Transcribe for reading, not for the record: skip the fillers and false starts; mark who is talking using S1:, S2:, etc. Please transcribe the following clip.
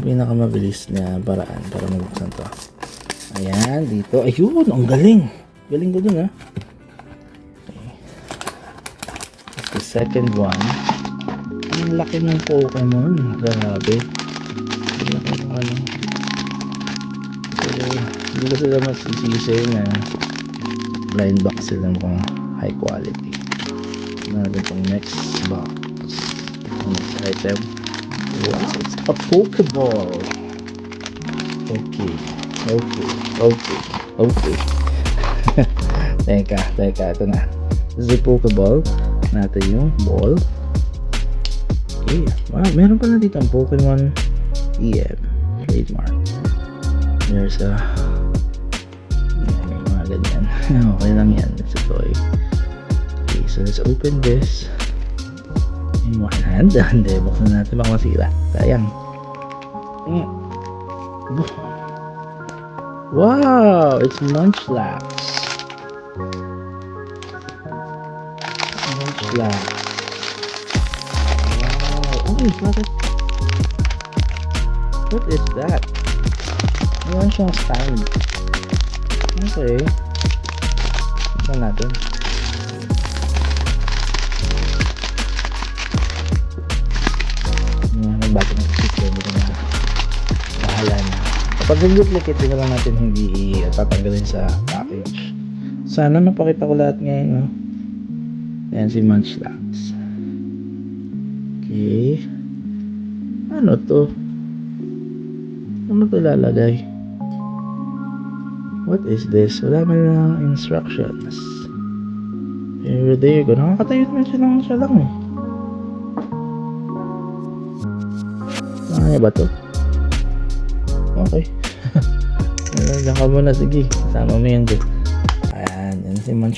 S1: Pinakamabilis na paraan para mabuksan to. Ayan, dito. Ayun, ang galing. Galing ko dun, ha. Okay. The second one. Ang laki ng Pokemon. Grabe. Ang laki ng ano. So, hindi ko sila magsisisi na blind box sila mukhang high quality. Natin pang next box. Next item. Wow, it's a Pokeball. Okay. Teka, ito na. This is a Pokeball. Natin yung ball. Okay. Wow, meron pala dito ang Pokemon EM trademark. There's a may mga ganyan. Okay lang yan. It's a toy. Okay, so let's open this in one hand. Hindi, buksan natin baka masira. Sayang. Wow! It's Munchlax. Munchlax. Wow! Oh, what is that? Meron siyang stand. Okay. Ito natin. Bago na isip ko na bahala na. Kapag duplicate din lang natin hindi tatanggalin sa package. Sana napakita ko lahat ngayon, no? Ayan si Munchlax. Okay. Ano to? Ano to lalagay? What is this? Wala man lang instructions. There you go. Nakakatayo naman siya lang eh. Ano ba to? Okay. Diyan ka muna. Sige. Kasama mo yan dyan. Ayan. Yan si Munch